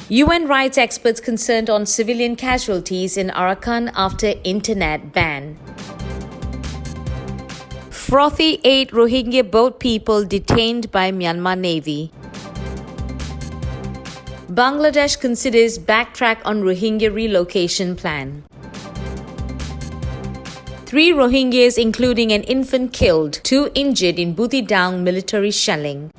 UN rights experts concerned on civilian casualties in Arakan after internet ban. Frothy 8 Rohingya boat people detained by Myanmar Navy. Bangladesh considers backtrack on Rohingya relocation plan. 3 Rohingyas including an infant killed, 2 injured in Buthidaung military shelling.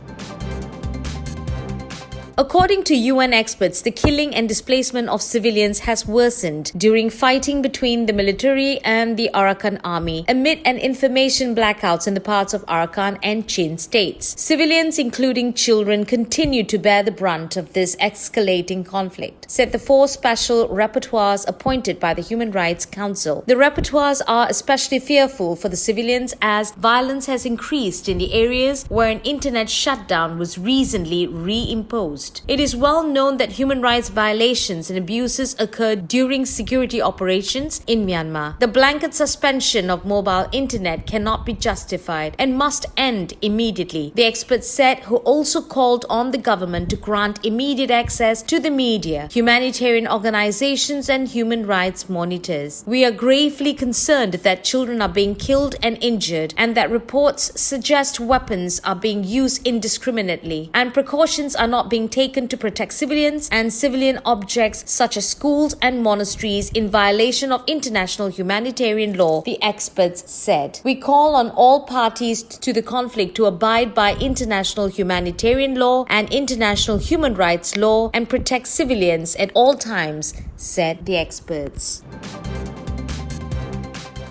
According to UN experts, the killing and displacement of civilians has worsened during fighting between the military and the Arakan army amid an information blackouts in the parts of Arakan and Chin states. Civilians, including children, continue to bear the brunt of this escalating conflict, said the 4 special rapporteurs appointed by the Human Rights Council. The rapporteurs are especially fearful for the civilians as violence has increased in the areas where an internet shutdown was recently reimposed. It is well known that human rights violations and abuses occurred during security operations in Myanmar. The blanket suspension of mobile internet cannot be justified and must end immediately, the experts said, who also called on the government to grant immediate access to the media, humanitarian organizations and human rights monitors. We are gravely concerned that children are being killed and injured and that reports suggest weapons are being used indiscriminately and precautions are not being taken to protect civilians and civilian objects such as schools and monasteries in violation of international humanitarian law, the experts said. We call on all parties to the conflict to abide by international humanitarian law and international human rights law and protect civilians at all times, said the experts.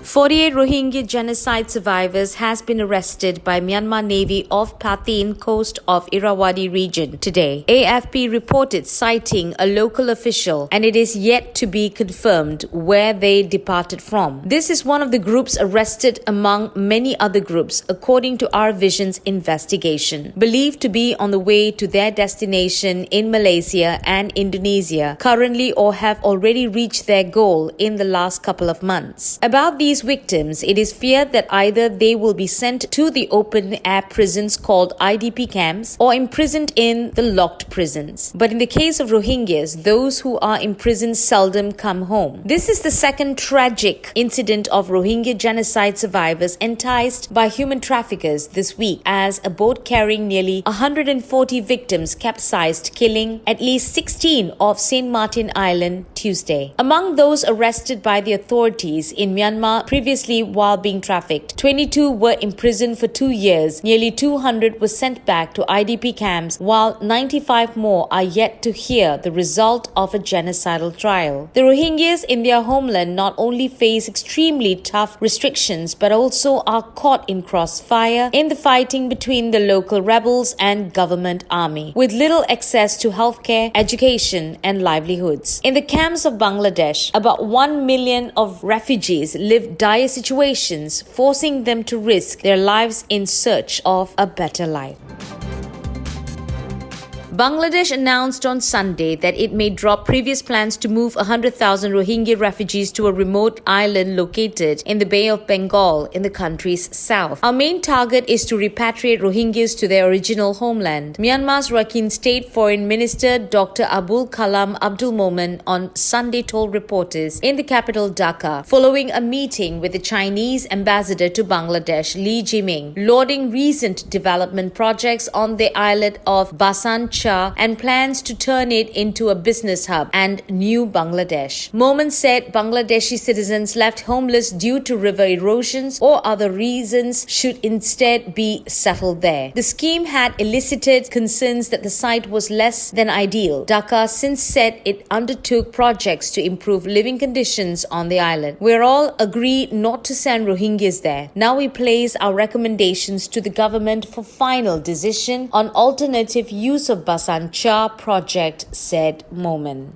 48 Rohingya genocide survivors has been arrested by Myanmar Navy off Pathin coast of Irrawaddy region today. AFP reported citing a local official, and it is yet to be confirmed where they departed from. This is one of the groups arrested among many other groups, according to RVision's investigation, believed to be on the way to their destination in Malaysia and Indonesia, currently or have already reached their goal in the last couple of months. About these victims, it is feared that either they will be sent to the open-air prisons called IDP camps or imprisoned in the locked prisons. But in the case of Rohingyas, those who are imprisoned seldom come home. This is the second tragic incident of Rohingya genocide survivors enticed by human traffickers this week, as a boat carrying nearly 140 victims capsized, killing at least 16 off St. Martin Island Tuesday. Among those arrested by the authorities in Myanmar previously while being trafficked, 22 were imprisoned for 2 years, nearly 200 were sent back to IDP camps, while 95 more are yet to hear the result of a genocidal trial. The Rohingyas in their homeland not only face extremely tough restrictions but also are caught in crossfire in the fighting between the local rebels and government army, with little access to healthcare, education and livelihoods. In the camps of Bangladesh, about 1 million of refugees live dire situations, forcing them to risk their lives in search of a better life. Bangladesh announced on Sunday that it may drop previous plans to move 100,000 Rohingya refugees to a remote island located in the Bay of Bengal in the country's south. Our main target is to repatriate Rohingyas to their original homeland, Myanmar's Rakhine State Foreign Minister Dr. Abul Kalam Abdul Momen on Sunday told reporters in the capital Dhaka, following a meeting with the Chinese ambassador to Bangladesh, Li Jiming, lauding recent development projects on the islet of Bhasan Char and plans to turn it into a business hub and new Bangladesh. Momen said Bangladeshi citizens left homeless due to river erosions or other reasons should instead be settled there. The scheme had elicited concerns that the site was less than ideal. Dhaka since said it undertook projects to improve living conditions on the island. We're all agreed not to send Rohingyas there. Now we place our recommendations to the government for final decision on alternative use of Bhasan Char project, said Momen.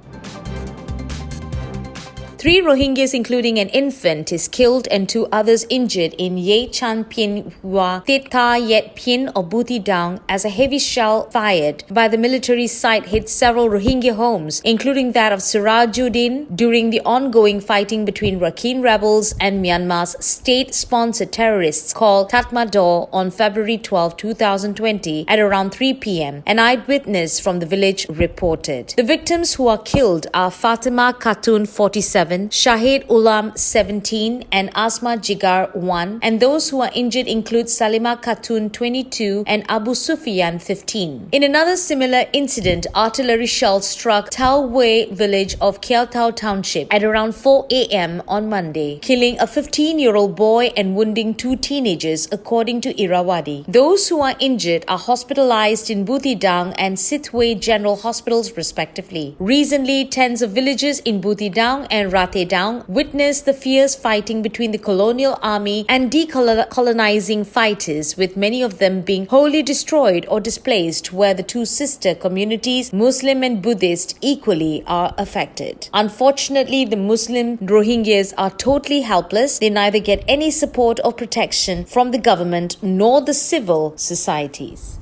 3 Rohingyas, including an infant, is killed and 2 others injured in Ye Chan Pien Hua Tet Tha Yet Pien of Buthidaung as a heavy shell fired by the military site hit several Rohingya homes, including that of Sirajuddin, during the ongoing fighting between Rakhine rebels and Myanmar's state-sponsored terrorists called Tatmadaw on February 12, 2020 at around 3 p.m. An eyewitness from the village reported. The victims who are killed are Fatima Khatun, 47, Shahid Ulam, 17, and Asma Jigar, 1, and those who are injured include Salima Khatun, 22, and Abu Sufyan, 15. In another similar incident, artillery shells struck Tawway village of Kieltau Township at around 4 a.m. on Monday, killing a 15-year-old boy and wounding 2 teenagers, according to Irrawaddy. Those who are injured are hospitalized in Buthidaung and Sithway General Hospitals, respectively. Recently, tens of villages in Buthidaung and Buthidaung witnessed the fierce fighting between the colonial army and decolonizing fighters, with many of them being wholly destroyed or displaced, where the 2 sister communities, Muslim and Buddhist, equally are affected. Unfortunately, the Muslim Rohingyas are totally helpless. They neither get any support or protection from the government nor the civil societies.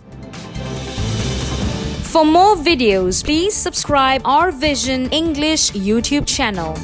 For more videos, please subscribe our Vision English YouTube channel.